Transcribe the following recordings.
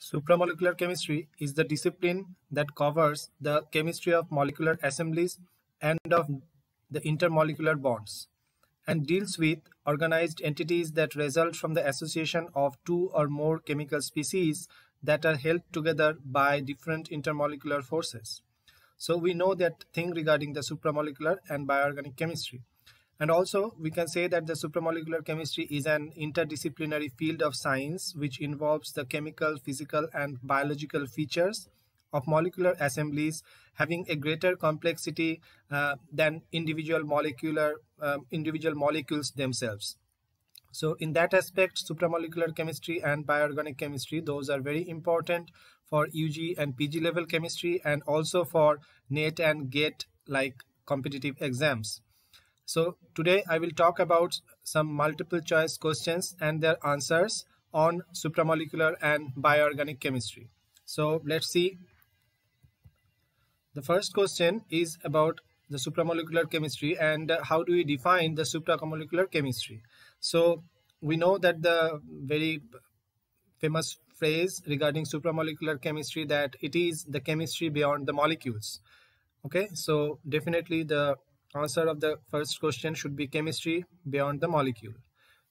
Supramolecular chemistry is the discipline that covers the chemistry of molecular assemblies and of the intermolecular bonds, and deals with organized entities that result from the association of two or more chemical species that are held together by different intermolecular forces. So we know that thing regarding the supramolecular and bioorganic chemistry. And also, we can say that the supramolecular chemistry is an interdisciplinary field of science which involves the chemical, physical, and biological features of molecular assemblies having a greater complexity than individual molecules themselves. So in that aspect, supramolecular chemistry and bioorganic chemistry, those are very important for UG and PG level chemistry and also for NET and GATE like competitive exams. So today I will talk about some multiple choice questions and their answers on supramolecular and bioorganic chemistry. So let's see. The first question is about the supramolecular chemistry and how do we define the supramolecular chemistry. So we know that the very famous phrase regarding supramolecular chemistry that it is the chemistry beyond the molecules. Okay, so definitely the answer of the first question should be chemistry beyond the molecule.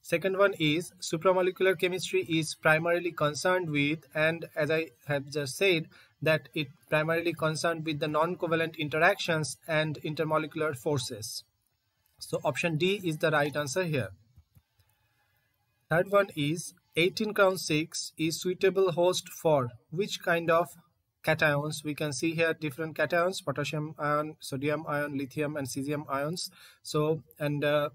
Second one is supramolecular chemistry is primarily concerned with, and as I have just said, that it primarily concerned with the non-covalent interactions and intermolecular forces. So option D is the right answer here. Third one is 18 crown 6 is suitable host for which kind of cations? We can see here different cations: potassium ion, sodium ion, lithium and cesium ions. So and the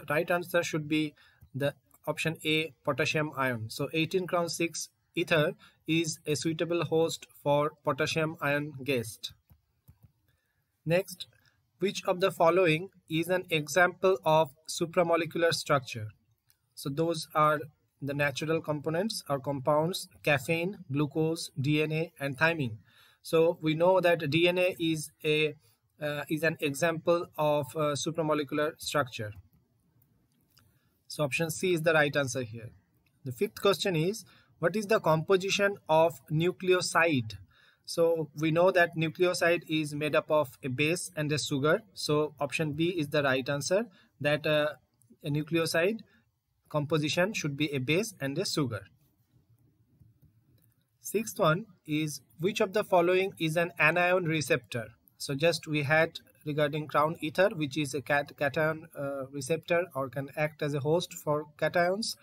right answer should be the option A, potassium ion. So 18 crown 6 ether is a suitable host for potassium ion gas. Next, which of the following is an example of supramolecular structure? So those are the natural components or compounds: caffeine, glucose, DNA and thymine. So we know that DNA is an example of supramolecular structure. So option C is the right answer here. The fifth question is, what is the composition of nucleoside? So we know that nucleoside is made up of a base and a sugar. So option B is the right answer, that a nucleoside composition should be a base and a sugar. Sixth one is, which of the following is an anion receptor? So just we had regarding crown ether, which is a cation receptor or can act as a host for cations.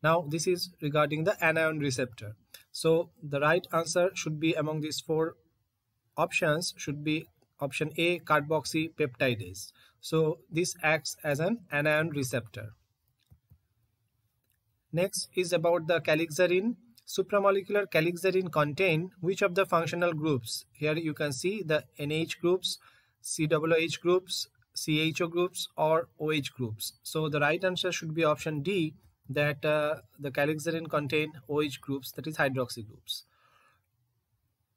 Now this is regarding the anion receptor. So the right answer should be among these four options should be option A, carboxypeptidase. So this acts as an anion receptor. Next is about the calixarine. Supramolecular calixarine contain which of the functional groups? Here you can see the NH groups, COOH groups, CHO groups or OH groups. So the right answer should be option D, that the calixarine contain OH groups, that is hydroxy groups.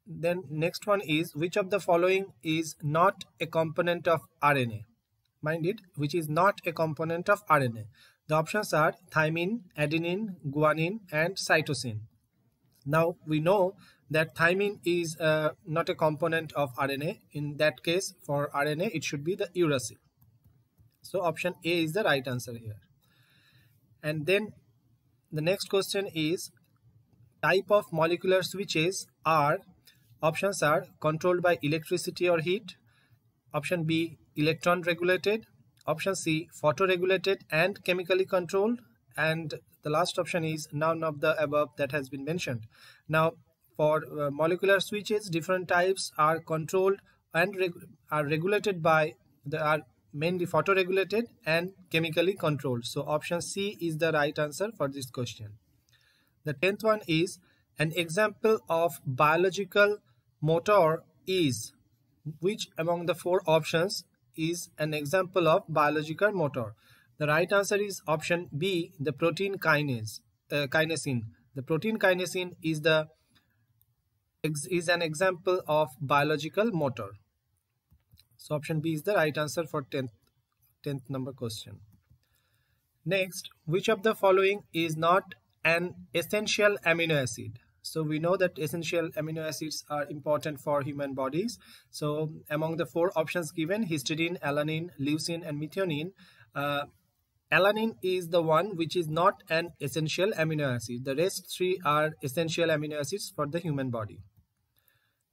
Then next one is, which of the following is not a component of RNA? Mind it, which is not a component of RNA. The options are thymine, adenine, guanine and cytosine. Now we know that thymine is not a component of RNA. In that case, for RNA it should be the uracil. So option A is the right answer here. And then the next question is, type of molecular switches are, options are controlled by electricity or heat, option B, electron regulated, option C, photoregulated and chemically controlled, and the last option is none of the above that has been mentioned. Now for molecular switches, different types are controlled and are regulated by are mainly photoregulated and chemically controlled. So option C is the right answer for this question. The 10th one is, an example of biological motor is, which among the four options is an example of biological motor? The right answer is option B, the protein kinase, kinesin. The protein kinesin is an example of biological motor. So option B is the right answer for 10th number question. Next, which of the following is not an essential amino acid? So we know that essential amino acids are important for human bodies. So among the 4 options given, histidine, alanine, leucine, and methionine, alanine is the one which is not an essential amino acid. The rest 3 are essential amino acids for the human body.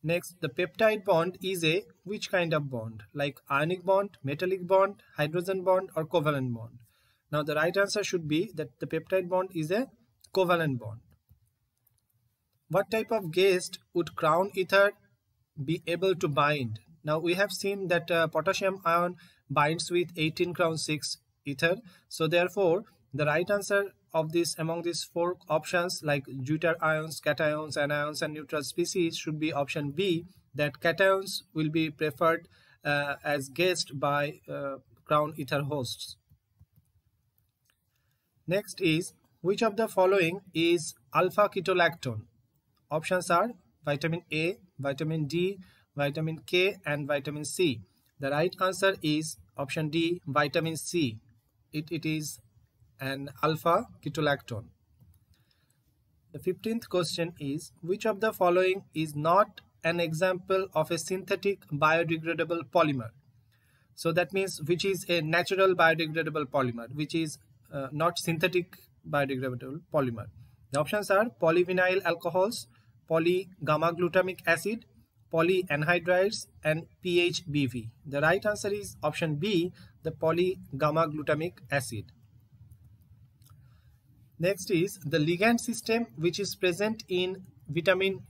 Next, the peptide bond is a which kind of bond? Like ionic bond, metallic bond, hydrogen bond, or covalent bond? Now the right answer should be that the peptide bond is a covalent bond. What type of gas would crown ether be able to bind? Now we have seen that potassium ion binds with 18 crown 6 ether. So therefore the right answer of this among these 4 options, like deuter ions, cations, anions, and neutral species, should be option B, that cations will be preferred as guessed by crown ether hosts. Next is, which of the following is alpha ketolactone? Options are vitamin A, vitamin D, vitamin K, and vitamin C. The right answer is option D, vitamin C. It is an alpha ketolactone. The 15th question is, which of the following is not an example of a synthetic biodegradable polymer? So that means which is a natural biodegradable polymer, which is not synthetic biodegradable polymer. The options are polyvinyl alcohols, polygamma glutamic acid, polyanhydrides, and PHBV. The right answer is option B, the polygamma glutamic acid. Next is, the ligand system which is present in vitamin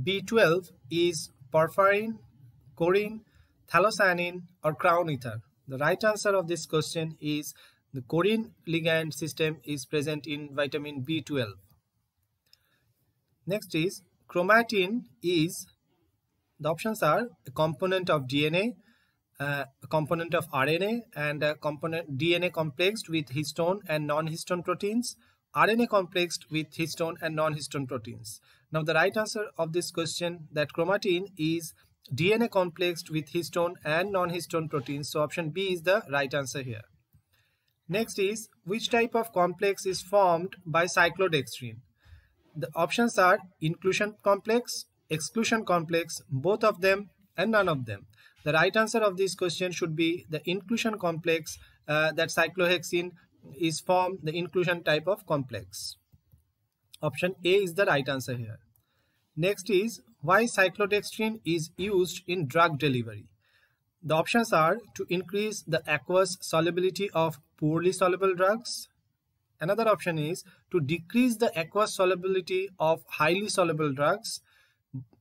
B12 is porphyrin, choline, phthalocyanin, or crown ether. The right answer of this question is the choline ligand system is present in vitamin B12. Next is, chromatin is, the options are a component of DNA, a component of RNA, and a component DNA complexed with histone and non-histone proteins, RNA complexed with histone and non-histone proteins. Now the right answer of this question, that chromatin is DNA complexed with histone and non-histone proteins. So option B is the right answer here. Next is, which type of complex is formed by cyclodextrin? The options are inclusion complex, exclusion complex, both of them, and none of them. The right answer of this question should be the inclusion complex, that cyclohexene is formed, the inclusion type of complex. Option A is the right answer here. Next is, why cyclodextrin is used in drug delivery? The options are to increase the aqueous solubility of poorly soluble drugs. Another option is to decrease the aqueous solubility of highly soluble drugs,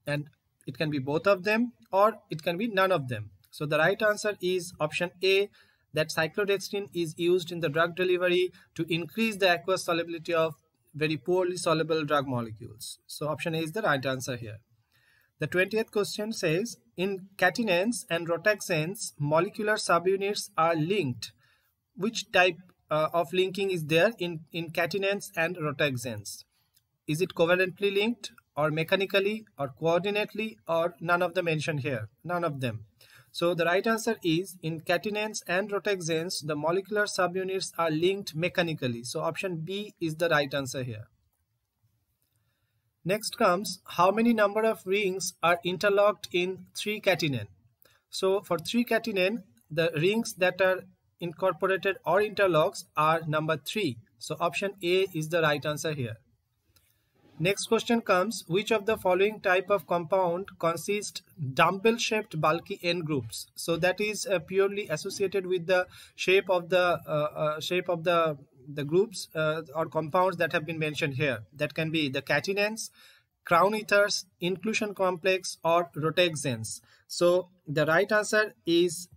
and it can be both of them or it can be none of them. So the right answer is option A, that cyclodextrin is used in the drug delivery to increase the aqueous solubility of very poorly soluble drug molecules. So option A is the right answer here. The 20th question says, in catenanes and rotaxanes, molecular subunits are linked. Which type of linking is there in catenanes and rotaxanes? Is it covalently linked, or mechanically, or coordinately, or none of the mentioned here? None of them. So the right answer is, in catenanes and rotaxanes, the molecular subunits are linked mechanically. So option B is the right answer here. Next comes, how many number of rings are interlocked in 3-catenane? So for 3-catenane, the rings that are incorporated or interlocks are number 3. So option A is the right answer here. Next question comes, which of the following type of compound consists dumbbell-shaped bulky N groups? So that is purely associated with the shape of the groups or compounds that have been mentioned here. That can be the catenanes, crown ethers, inclusion complex, or rotaxanes. So the right answer is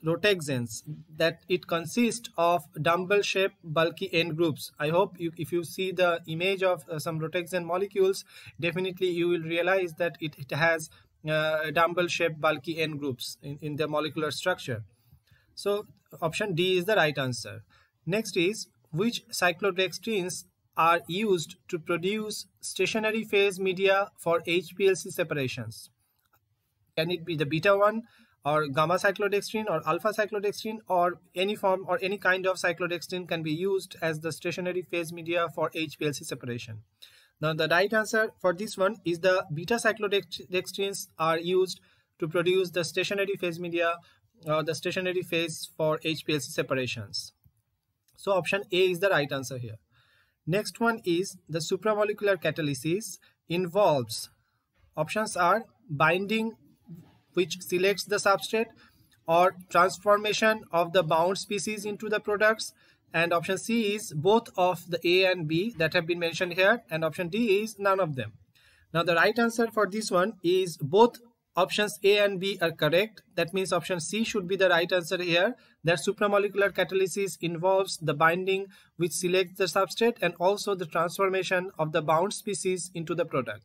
rotaxanes, that it consists of dumbbell-shaped bulky N groups. I hope if you see the image of some rotaxane molecules, definitely you will realize that it has dumbbell-shaped bulky N groups in the molecular structure. So option D is the right answer. Next is, which cyclodextrins are used to produce stationary phase media for HPLC separations? Can it be the beta 1, or gamma cyclodextrin, or alpha cyclodextrin, or any form or any kind of cyclodextrin can be used as the stationary phase media for HPLC separation? Now the right answer for this one is the beta cyclodextrins are used to produce the stationary phase media or the stationary phase for HPLC separations. So option A is the right answer here. Next one is the supramolecular catalysis involves, options are binding which selects the substrate or transformation of the bound species into the products, and option C is both of the A and B that have been mentioned here, and option D is none of them. Now the right answer for this one is both options A and B are correct. That means option C should be the right answer here, that supramolecular catalysis involves the binding which selects the substrate and also the transformation of the bound species into the product.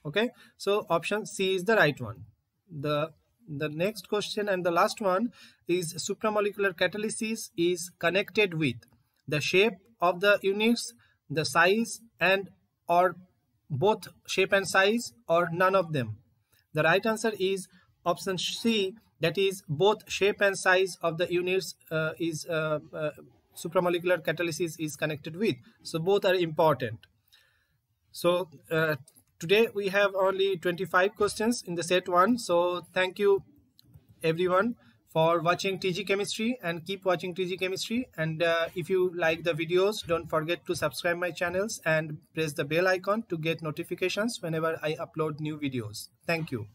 Okay, so option C is the right one. The next question and the last one is supramolecular catalysis is connected with the shape of the units, the size, and or both shape and size, or none of them. The right answer is option C, that is both shape and size of the units supramolecular catalysis is connected with. So both are important. So today we have only 25 questions in the set 1. So thank you everyone for watching TG Chemistry, and keep watching TG Chemistry. And if you like the videos, don't forget to subscribe my channels and press the bell icon to get notifications whenever I upload new videos. Thank you.